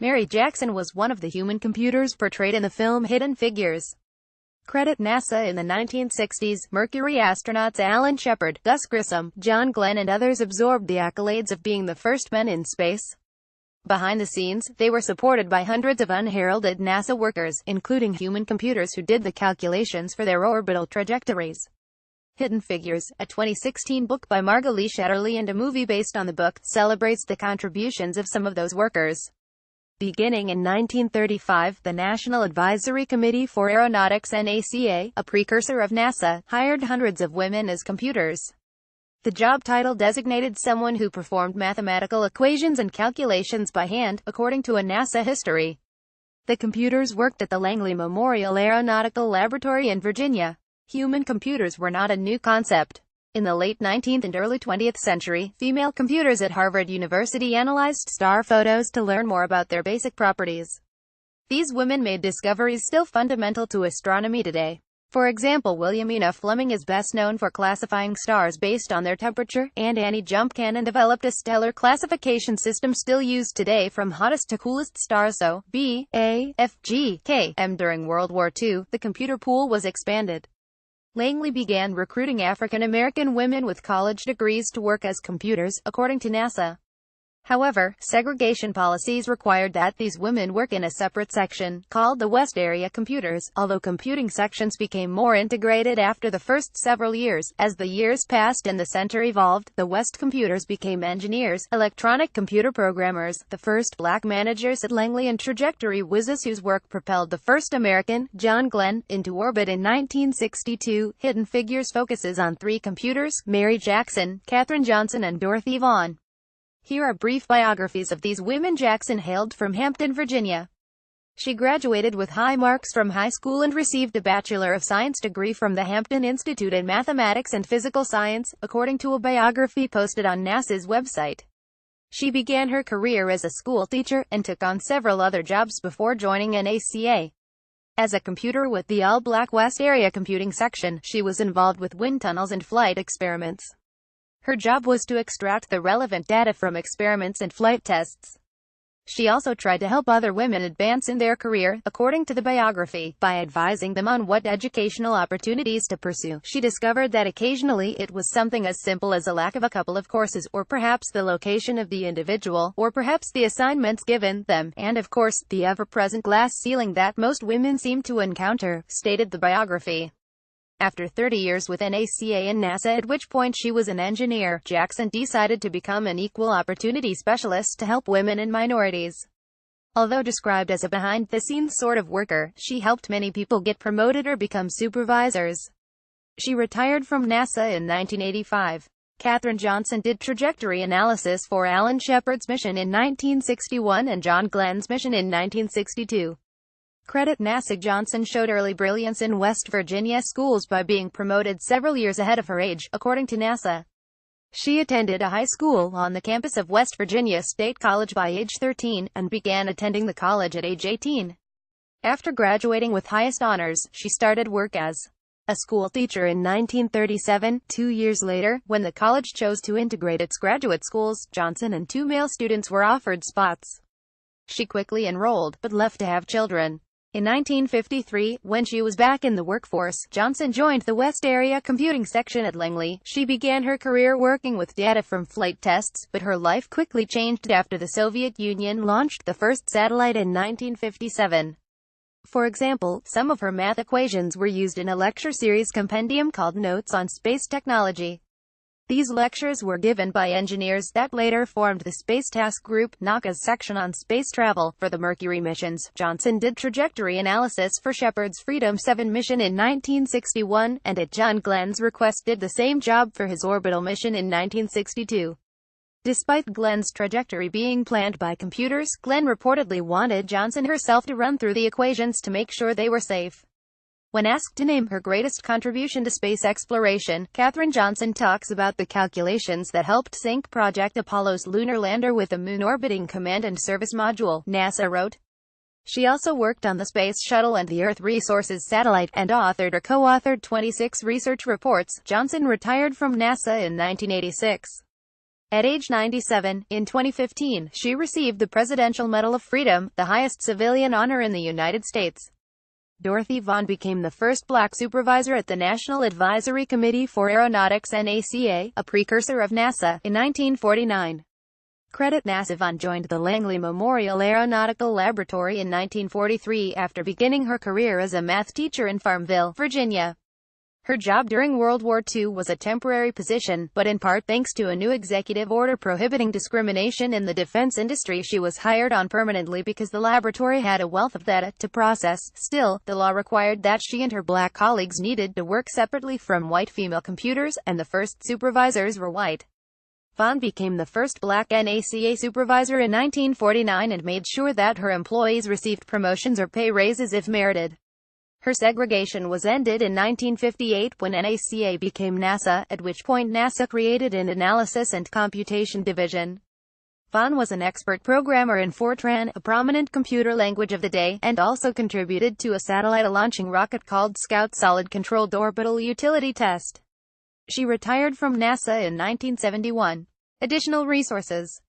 Mary Jackson was one of the human computers portrayed in the film Hidden Figures. Credit NASA. In the 1960s, Mercury astronauts Alan Shepard, Gus Griss, John Glenn and others absorbed the accolades of being the first men in space. Behind the scenes, they were supported by hundreds of unheralded NASA workers, including human computers who did the calculations for their orbital trajectories. Hidden Figures, a 2016 book by Margot Shetterly and a movie based on the book, celebrates the contributions of some of those workers. Beginning in 1935, the National Advisory Committee for Aeronautics (NACA), a precursor of NASA, hired hundreds of women as computers. The job title designated someone who performed mathematical equations and calculations by hand, according to a NASA history. The computers worked at the Langley Memorial Aeronautical Laboratory in Virginia. Human computers were not a new concept. In the late 19th and early 20th century, female computers at Harvard University analyzed star photos to learn more about their basic properties. These women made discoveries still fundamental to astronomy today. For example, Williamina Fleming is best known for classifying stars based on their temperature, and Annie Jump Cannon developed a stellar classification system still used today from hottest to coolest stars. So, B, A, F, G, K, M. During World War II, the computer pool was expanded. Langley began recruiting African-American women with college degrees to work as computers, according to NASA. However, segregation policies required that these women work in a separate section, called the West Area Computers, although computing sections became more integrated after the first several years. As the years passed and the center evolved, the West Computers became engineers, electronic computer programmers, the first black managers at Langley and trajectory whizzes whose work propelled the first American, John Glenn, into orbit in 1962. Hidden Figures focuses on three computers, Mary Jackson, Katherine Johnson and Dorothy Vaughan. Here are brief biographies of these women. Jackson hailed from Hampton, Virginia. She graduated with high marks from high school and received a Bachelor of Science degree from the Hampton Institute in Mathematics and Physical Science, according to a biography posted on NASA's website. She began her career as a school teacher, and took on several other jobs before joining NACA. As a computer with the all-black West Area Computing section, she was involved with wind tunnels and flight experiments. Her job was to extract the relevant data from experiments and flight tests. She also tried to help other women advance in their career, according to the biography, by advising them on what educational opportunities to pursue. She discovered that occasionally it was something as simple as a lack of a couple of courses, or perhaps the location of the individual, or perhaps the assignments given them, and of course, the ever-present glass ceiling that most women seem to encounter, stated the biography. After 30 years with NACA and NASA, at which point she was an engineer, Jackson decided to become an equal opportunity specialist to help women and minorities. Although described as a behind-the-scenes sort of worker, she helped many people get promoted or become supervisors. She retired from NASA in 1985. Katherine Johnson did trajectory analysis for Alan Shepard's mission in 1961 and John Glenn's mission in 1962. Credit NASA. Johnson showed early brilliance in West Virginia schools by being promoted several years ahead of her age, according to NASA. She attended a high school on the campus of West Virginia State College by age 13, and began attending the college at age 18. After graduating with highest honors, she started work as a school teacher in 1937. 2 years later, when the college chose to integrate its graduate schools, Johnson and two male students were offered spots. She quickly enrolled, but left to have children. In 1953, when she was back in the workforce, Johnson joined the West Area Computing section at Langley. She began her career working with data from flight tests, but her life quickly changed after the Soviet Union launched the first satellite in 1957. For example, some of her math equations were used in a lecture series compendium called Notes on Space Technology. These lectures were given by engineers that later formed the Space Task Group, NACA's section on space travel. For the Mercury missions, Johnson did trajectory analysis for Shepard's Freedom 7 mission in 1961, and at John Glenn's request did the same job for his orbital mission in 1962. Despite Glenn's trajectory being planned by computers, Glenn reportedly wanted Johnson herself to run through the equations to make sure they were safe. When asked to name her greatest contribution to space exploration, Katherine Johnson talks about the calculations that helped sink Project Apollo's lunar lander with the Moon Orbiting Command and Service Module, NASA wrote. She also worked on the Space Shuttle and the Earth Resources Satellite, and authored or co-authored 26 research reports. Johnson retired from NASA in 1986. At age 97, in 2015, she received the Presidential Medal of Freedom, the highest civilian honor in the United States. Dorothy Vaughan became the first black supervisor at the National Advisory Committee for Aeronautics (NACA), a precursor of NASA, in 1949. Credit NASA. Vaughan joined the Langley Memorial Aeronautical Laboratory in 1943 after beginning her career as a math teacher in Farmville, Virginia. Her job during World War II was a temporary position, but in part thanks to a new executive order prohibiting discrimination in the defense industry, she was hired on permanently because the laboratory had a wealth of data to process. Still, the law required that she and her black colleagues needed to work separately from white female computers, and the first supervisors were white. Vaughan became the first black NACA supervisor in 1949 and made sure that her employees received promotions or pay raises if merited. Her segregation was ended in 1958 when NACA became NASA, at which point NASA created an Analysis and Computation Division. Vaughan was an expert programmer in Fortran, a prominent computer language of the day, and also contributed to a satellite-launching rocket called Scout Solid-Controlled Orbital Utility Test. She retired from NASA in 1971. Additional resources.